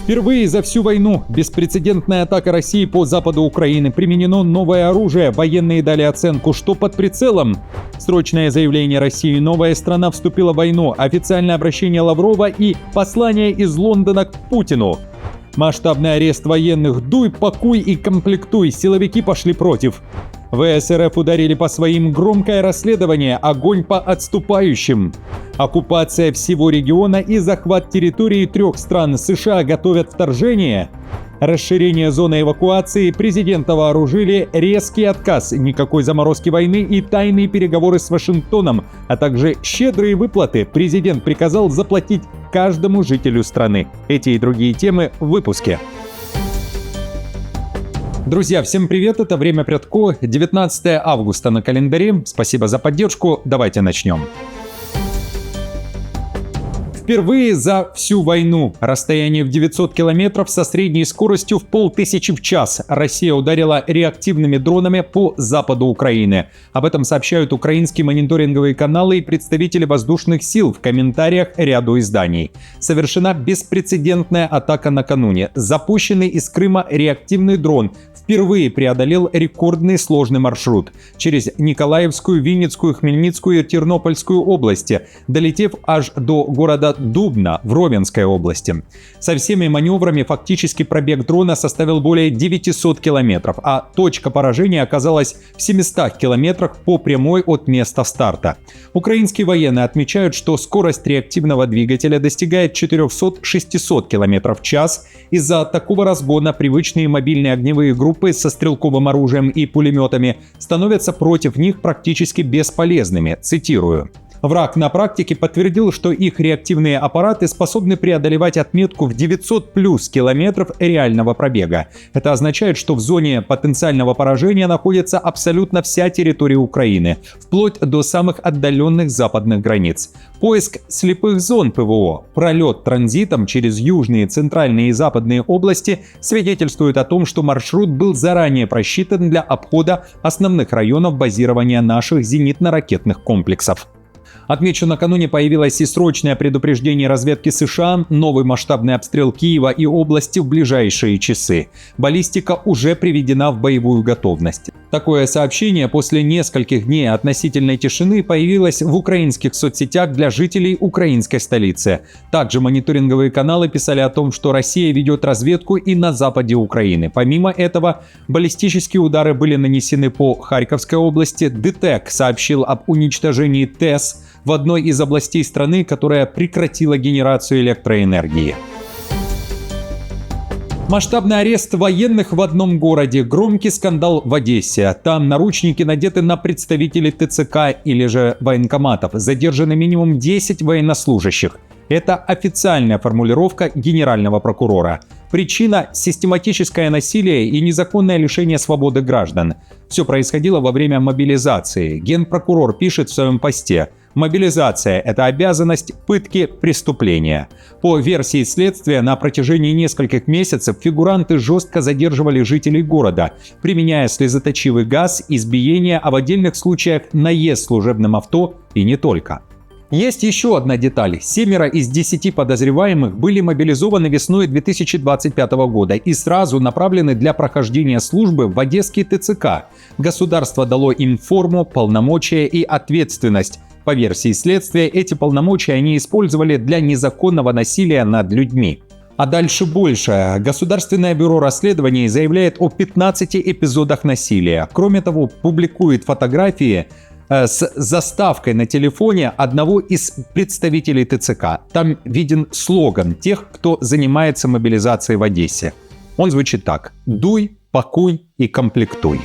Впервые за всю войну беспрецедентная атака России по западу Украины. Применено новое оружие. Военные дали оценку, что под прицелом. Срочное заявление России. Новая страна вступила в войну. Официальное обращение Лаврова и послание из Лондона к Путину. Масштабный арест военных. Дуй, пакуй и комплектуй. Силовики пошли против. ВС РФ ударили по своим. Громкое расследование. Огонь по отступающим. Оккупация всего региона и захват территории 3 стран. США готовят вторжение. Расширение зоны эвакуации. Президента вооружили. Резкий отказ. Никакой заморозки войны и тайные переговоры с Вашингтоном, а также щедрые выплаты. Президент приказал заплатить каждому жителю страны. Эти и другие темы в выпуске. Друзья, всем привет, это «Время Прядко», 19 августа на календаре. Спасибо за поддержку, давайте начнем. Впервые за всю войну. Расстояние в 900 километров со средней скоростью в 5000 в час. Россия ударила реактивными дронами по западу Украины. Об этом сообщают украинские мониторинговые каналы и представители воздушных сил в комментариях ряду изданий. Совершена беспрецедентная атака накануне. Запущенный из Крыма реактивный дрон впервые преодолел рекордный сложный маршрут через Николаевскую, Винницкую, Хмельницкую и Тернопольскую области, долетев аж до города Дубна в Ровенской области. Со всеми маневрами фактически пробег дрона составил более 900 километров, а точка поражения оказалась в 700 километрах по прямой от места старта. Украинские военные отмечают, что скорость реактивного двигателя достигает 400-600 километров в час. Из-за такого разгона привычные мобильные огневые группы со стрелковым оружием и пулеметами становятся против них практически бесполезными. Цитирую. Враг на практике подтвердил, что их реактивные аппараты способны преодолевать отметку в 900 плюс километров реального пробега. Это означает, что в зоне потенциального поражения находится абсолютно вся территория Украины, вплоть до самых отдаленных западных границ. Поиск слепых зон ПВО, пролет транзитом через южные, центральные и западные области свидетельствует о том, что маршрут был заранее просчитан для обхода основных районов базирования наших зенитно-ракетных комплексов. Отмечу, накануне появилось и срочное предупреждение разведки США, новый масштабный обстрел Киева и области в ближайшие часы. Баллистика уже приведена в боевую готовность. Такое сообщение после нескольких дней относительной тишины появилось в украинских соцсетях для жителей украинской столицы. Также мониторинговые каналы писали о том, что Россия ведет разведку и на западе Украины. Помимо этого, баллистические удары были нанесены по Харьковской области. ДТЭК сообщил об уничтожении ТЭС в одной из областей страны, которая прекратила генерацию электроэнергии. Масштабный арест военных в одном городе. Громкий скандал в Одессе. Там наручники надеты на представителей ТЦК или же военкоматов. Задержаны минимум 10 военнослужащих. Это официальная формулировка генерального прокурора. Причина – систематическое насилие и незаконное лишение свободы граждан. Все происходило во время мобилизации. Генпрокурор пишет в своем посте: «Мобилизация – это обязанность, пытки – преступления». По версии следствия, на протяжении нескольких месяцев фигуранты жестко задерживали жителей города, применяя слезоточивый газ, избиение, а в отдельных случаях наезд служебным авто и не только. Есть еще одна деталь. 7 из 10 подозреваемых были мобилизованы весной 2025 года и сразу направлены для прохождения службы в Одесский ТЦК. Государство дало им форму, полномочия и ответственность. По версии следствия, эти полномочия они использовали для незаконного насилия над людьми. А дальше больше. Государственное бюро расследований заявляет о 15 эпизодах насилия. Кроме того, публикует фотографии с заставкой на телефоне одного из представителей ТЦК. Там виден слоган тех, кто занимается мобилизацией в Одессе. Он звучит так: «Дуй, пакуй и комплектуй».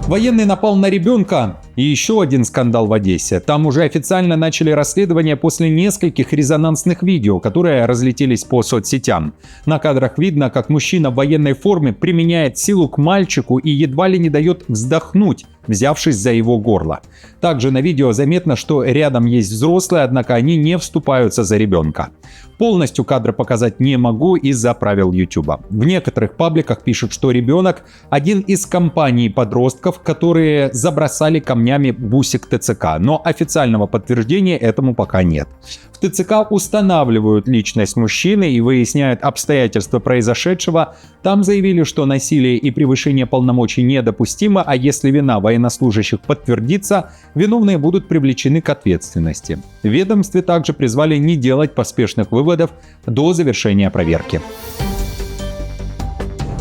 Военный напал на ребенка. И еще один скандал в Одессе. Там уже официально начали расследование после нескольких резонансных видео, которые разлетелись по соцсетям. На кадрах видно, как мужчина в военной форме применяет силу к мальчику и едва ли не дает вздохнуть, взявшись за его горло. Также на видео заметно, что рядом есть взрослые, однако они не вступаются за ребенка. Полностью кадры показать не могу из-за правил YouTube. В некоторых пабликах пишут, что ребенок – один из компаний подростков, которые забросали камнями камнями бусик ТЦК, но официального подтверждения этому пока нет. В ТЦК устанавливают личность мужчины и выясняют обстоятельства произошедшего. Там заявили, что насилие и превышение полномочий недопустимо, а если вина военнослужащих подтвердится, виновные будут привлечены к ответственности. В ведомстве также призвали не делать поспешных выводов до завершения проверки.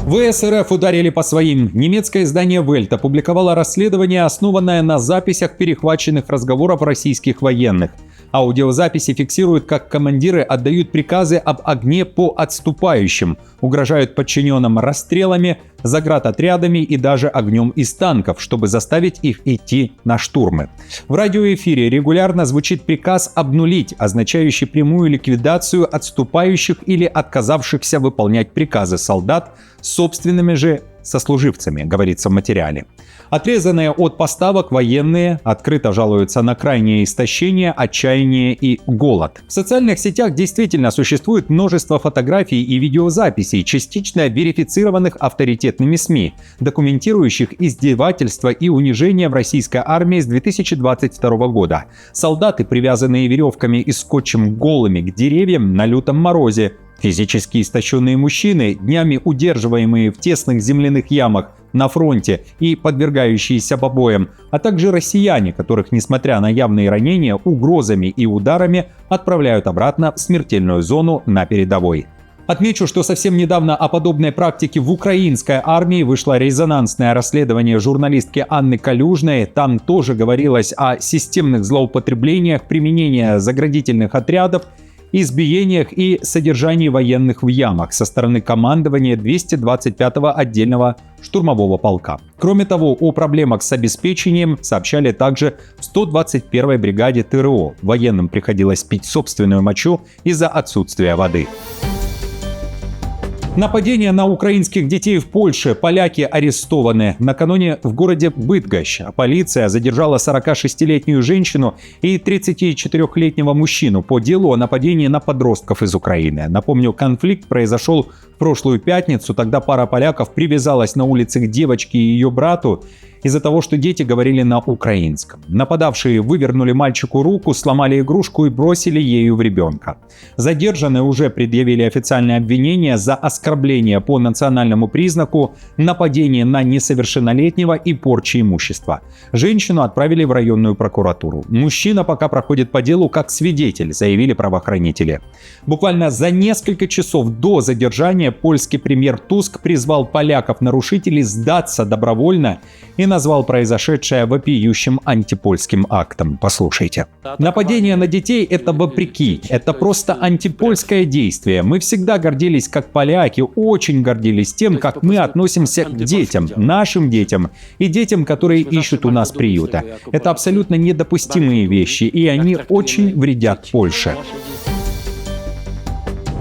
ВС РФ ударили по своим. Немецкое издание Welt опубликовало расследование, основанное на записях перехваченных разговоров российских военных. Аудиозаписи фиксируют, как командиры отдают приказы об огне по отступающим, угрожают подчиненным расстрелами, заградотрядами и даже огнем из танков, чтобы заставить их идти на штурмы. В радиоэфире регулярно звучит приказ обнулить, означающий прямую ликвидацию отступающих или отказавшихся выполнять приказы солдат с собственными же сослуживцами, говорится в материале. Отрезанные от поставок военные открыто жалуются на крайнее истощение, отчаяние и голод. В социальных сетях действительно существует множество фотографий и видеозаписей, частично верифицированных авторитетными СМИ, документирующих издевательства и унижения в российской армии с 2022 года. Солдаты, привязанные веревками и скотчем голыми к деревьям на лютом морозе, физически истощенные мужчины, днями удерживаемые в тесных земляных ямах на фронте и подвергающиеся побоям, а также россияне, которых, несмотря на явные ранения, угрозами и ударами отправляют обратно в смертельную зону на передовой. Отмечу, что совсем недавно о подобной практике в украинской армии вышло резонансное расследование журналистки Анны Калюжной. Там тоже говорилось о системных злоупотреблениях применения заградительных отрядов, избиениях и содержании военных в ямах со стороны командования 225-го отдельного штурмового полка. Кроме того, о проблемах с обеспечением сообщали также в 121-й бригаде ТРО. Военным приходилось пить собственную мочу из-за отсутствия воды. Нападение на украинских детей в Польше. Поляки арестованы. Накануне в городе Быдгощ полиция задержала 46-летнюю женщину и 34-летнего мужчину по делу о нападении на подростков из Украины. Напомню, конфликт произошел в прошлую пятницу. Тогда пара поляков привязалась на улице к девочке и ее брату из-за того, что дети говорили на украинском. Нападавшие вывернули мальчику руку, сломали игрушку и бросили ею в ребенка. Задержанные уже предъявили официальное обвинение за оскорбление по национальному признаку, нападение на несовершеннолетнего и порчу имущества. Женщину отправили в районную прокуратуру. Мужчина пока проходит по делу как свидетель, заявили правоохранители. Буквально за несколько часов до задержания польский премьер Туск призвал поляков-нарушителей сдаться добровольно и назвал произошедшее вопиющим антипольским актом. Послушайте. Нападение на детей — это вопреки, это просто антипольское действие. Мы всегда гордились, как поляки, очень гордились тем, как мы относимся к детям, нашим детям и детям, которые ищут у нас приюта. Это абсолютно недопустимые вещи, и они очень вредят Польше.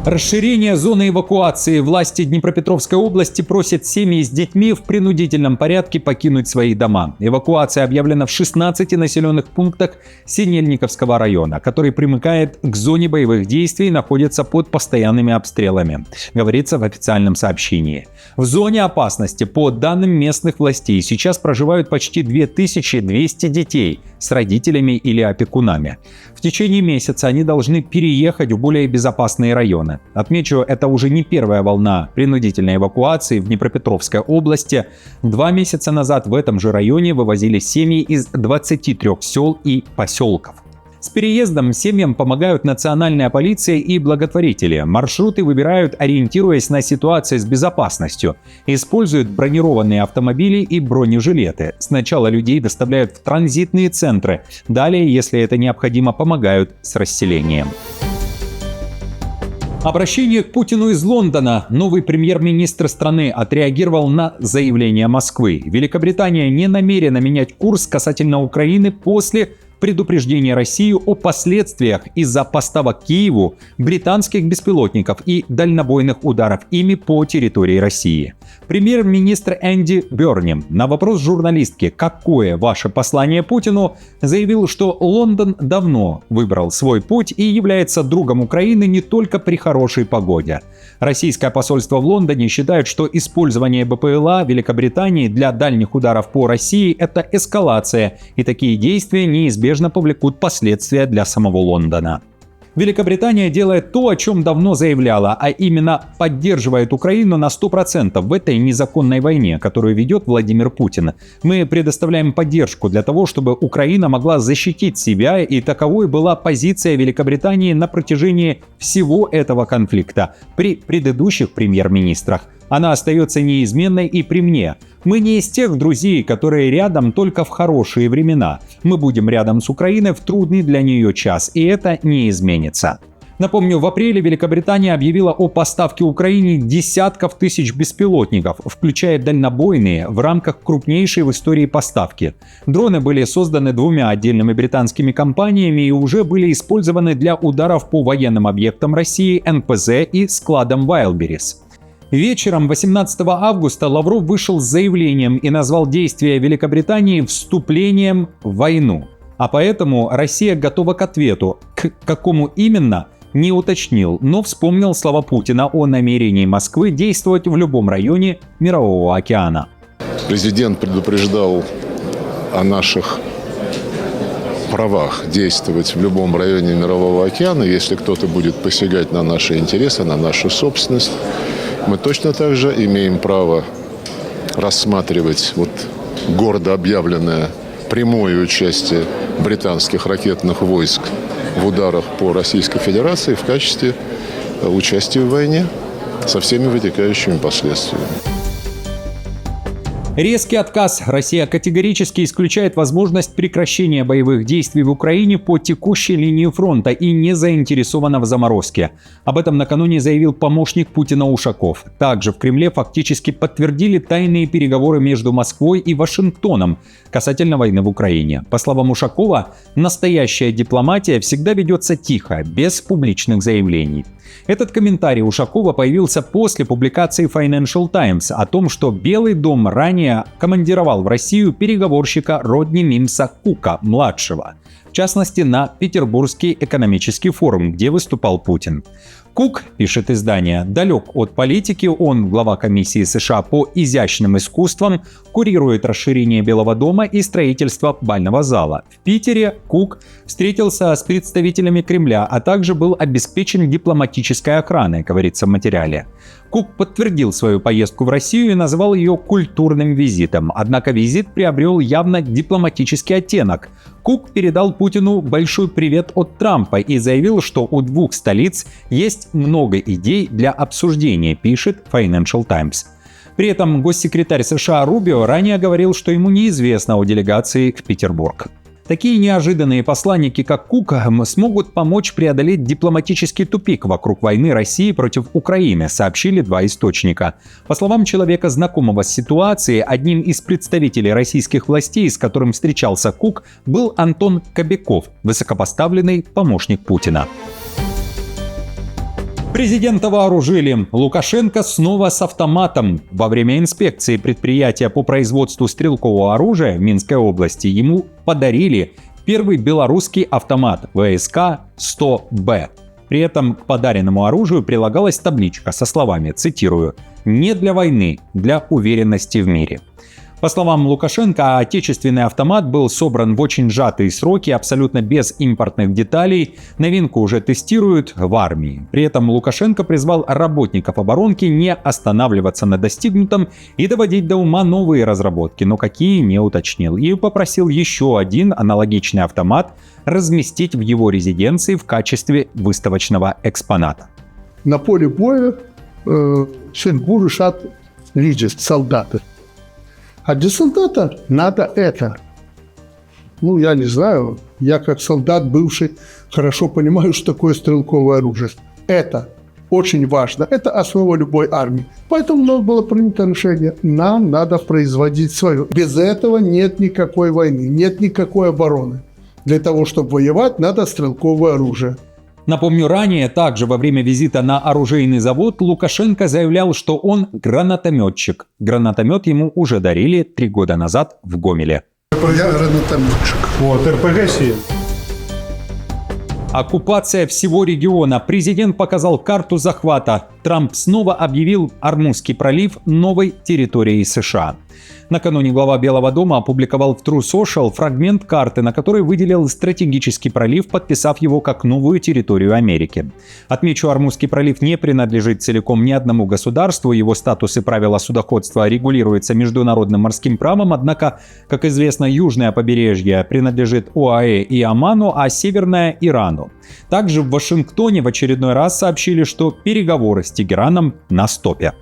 Расширение зоны эвакуации. Власти Днепропетровской области просят семьи с детьми в принудительном порядке покинуть свои дома. Эвакуация объявлена в 16 населенных пунктах Синельниковского района, который примыкает к зоне боевых действий и находится под постоянными обстрелами, говорится в официальном сообщении. В зоне опасности, по данным местных властей, сейчас проживают почти 2200 детей с родителями или опекунами. В течение месяца они должны переехать в более безопасные районы. Отмечу, это уже не первая волна принудительной эвакуации в Днепропетровской области. 2 месяца назад в этом же районе вывозили семьи из 23 сел и поселков. С переездом семьям помогают национальная полиция и благотворители. Маршруты выбирают, ориентируясь на ситуацию с безопасностью. Используют бронированные автомобили и бронежилеты. Сначала людей доставляют в транзитные центры. Далее, если это необходимо, помогают с расселением. Обращение к Путину из Лондона. Новый премьер-министр страны отреагировал на заявление Москвы. Великобритания не намерена менять курс касательно Украины после предупреждение России о последствиях из-за поставок Киеву британских беспилотников и дальнобойных ударов ими по территории России. Премьер-министр Энди Бернем на вопрос журналистки «Какое ваше послание Путину?» заявил, что Лондон давно выбрал свой путь и является другом Украины не только при хорошей погоде. Российское посольство в Лондоне считает, что использование БПЛА Великобритании для дальних ударов по России – это эскалация, и такие действия неизбежно повлекут последствия для самого Лондона. Великобритания делает то, о чем давно заявляла, а именно поддерживает Украину на 100% в этой незаконной войне, которую ведет Владимир Путин. Мы предоставляем поддержку для того, чтобы Украина могла защитить себя, и таковой была позиция Великобритании на протяжении всего этого конфликта при предыдущих премьер-министрах. Она остается неизменной и при мне. Мы не из тех друзей, которые рядом только в хорошие времена. Мы будем рядом с Украиной в трудный для нее час, и это не изменится. Напомню, в апреле Великобритания объявила о поставке Украине десятков тысяч беспилотников, включая дальнобойные, в рамках крупнейшей в истории поставки. Дроны были созданы двумя отдельными британскими компаниями и уже были использованы для ударов по военным объектам России, НПЗ и складам Wildberries. Вечером 18 августа Лавров вышел с заявлением и назвал действия Великобритании вступлением в войну. А поэтому Россия готова к ответу. К какому именно, не уточнил, но вспомнил слова Путина о намерении Москвы действовать в любом районе Мирового океана. Президент предупреждал о наших правах действовать в любом районе Мирового океана, если кто-то будет посягать на наши интересы, на нашу собственность. Мы точно так же имеем право рассматривать гордо объявленное прямое участие британских ракетных войск в ударах по Российской Федерации в качестве участия в войне со всеми вытекающими последствиями. Резкий отказ. Россия категорически исключает возможность прекращения боевых действий в Украине по текущей линии фронта и не заинтересована в заморозке. Об этом накануне заявил помощник Путина Ушаков. Также в Кремле фактически подтвердили тайные переговоры между Москвой и Вашингтоном касательно войны в Украине. По словам Ушакова, настоящая дипломатия всегда ведется тихо, без публичных заявлений. Этот комментарий Ушакова появился после публикации Financial Times о том, что Белый дом ранее командировал в Россию переговорщика Родни Мимса-Кука-младшего, в частности на Петербургский экономический форум, где выступал Путин. Кук, пишет издание, далек от политики, он глава комиссии США по изящным искусствам, курирует расширение Белого дома и строительство бального зала. В Питере Кук встретился с представителями Кремля, а также был обеспечен дипломатической охраной, говорится в материале. Кук подтвердил свою поездку в Россию и назвал ее культурным визитом, однако визит приобрел явно дипломатический оттенок. Кук передал Путину большой привет от Трампа и заявил, что у двух столиц есть много идей для обсуждения, пишет Financial Times. При этом госсекретарь США Рубио ранее говорил, что ему неизвестно о делегации в Петербург. Такие неожиданные посланники, как Кук, смогут помочь преодолеть дипломатический тупик вокруг войны России против Украины, сообщили два источника. По словам человека, знакомого с ситуацией, одним из представителей российских властей, с которым встречался Кук, был Антон Кобяков, высокопоставленный помощник Путина. Президента вооружили. Лукашенко снова с автоматом. Во время инспекции предприятия по производству стрелкового оружия в Минской области ему подарили первый белорусский автомат ВСК-100Б. При этом к подаренному оружию прилагалась табличка со словами, цитирую, «Не для войны, для уверенности в мире». По словам Лукашенко, отечественный автомат был собран в очень сжатые сроки, абсолютно без импортных деталей. Новинку уже тестируют в армии. При этом Лукашенко призвал работников оборонки не останавливаться на достигнутом и доводить до ума новые разработки, но какие не уточнил. И попросил еще один аналогичный автомат разместить в его резиденции в качестве выставочного экспоната. На поле боя Шенгу решат лидер, солдаты. А для солдата надо это. Я не знаю, я как солдат бывший хорошо понимаю, что такое стрелковое оружие. Это очень важно, это основа любой армии. Поэтому было принято решение, нам надо производить свое. Без этого нет никакой войны, нет никакой обороны. Для того, чтобы воевать, надо стрелковое оружие. Напомню, ранее, также во время визита на оружейный завод, Лукашенко заявлял, что он гранатометчик. Гранатомет ему уже дарили 3 года назад в Гомеле. Я гранатометчик. Вот, РПГ сеет. Оккупация всего региона. Президент показал карту захвата. Трамп снова объявил Ормузский пролив новой территорией США. Накануне глава Белого дома опубликовал в True Social фрагмент карты, на которой выделил стратегический пролив, подписав его как новую территорию Америки. Отмечу, Ормузский пролив не принадлежит целиком ни одному государству, его статус и правила судоходства регулируются международным морским правом, однако, как известно, южное побережье принадлежит ОАЭ и Оману, а северное – Ирану. Также в Вашингтоне в очередной раз сообщили, что переговоры с Тегераном на стопе.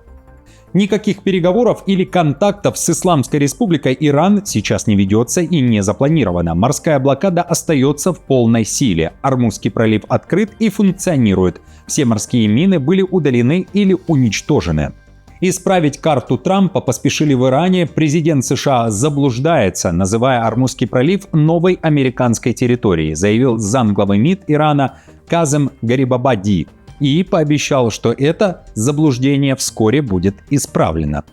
Никаких переговоров или контактов с Исламской Республикой Иран сейчас не ведется и не запланировано. Морская блокада остается в полной силе. Ормузский пролив открыт и функционирует. Все морские мины были удалены или уничтожены. Исправить карту Трампа поспешили в Иране. Президент США заблуждается, называя Ормузский пролив новой американской территорией, заявил замглавы МИД Ирана Казем Гарибабади. И пообещал, что это заблуждение вскоре будет исправлено.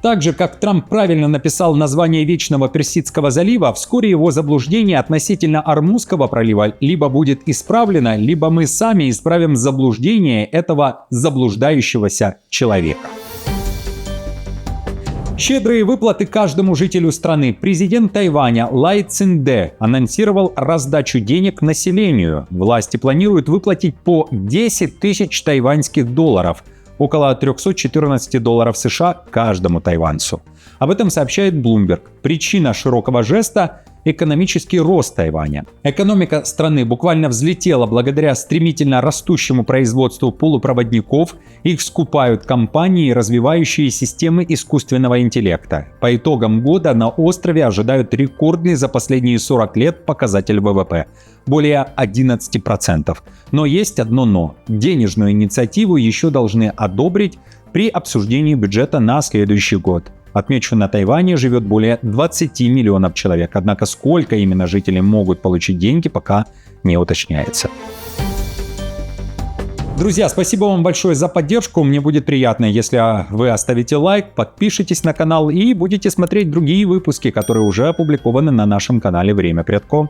Так же, как Трамп правильно написал название Вечного Персидского залива, вскоре его заблуждение относительно Ормузского пролива либо будет исправлено, либо мы сами исправим заблуждение этого заблуждающегося человека. Щедрые выплаты каждому жителю страны. Президент Тайваня Лай Цзиньде анонсировал раздачу денег населению. Власти планируют выплатить по 10 тысяч тайваньских долларов, около 314 долларов США каждому тайваньцу. Об этом сообщает Bloomberg. Причина широкого жеста – экономический рост Тайваня. Экономика страны буквально взлетела благодаря стремительно растущему производству полупроводников. Их скупают компании, развивающие системы искусственного интеллекта. По итогам года на острове ожидают рекордный за последние 40 лет показатель ВВП – более 11%. Но есть одно «но». Денежную инициативу еще должны одобрить при обсуждении бюджета на следующий год. Отмечу, на Тайване живет более 20 миллионов человек, однако сколько именно жителей могут получить деньги, пока не уточняется. Друзья, спасибо вам большое за поддержку. Мне будет приятно, если вы оставите лайк, подпишитесь на канал и будете смотреть другие выпуски, которые уже опубликованы на нашем канале «Время Предко».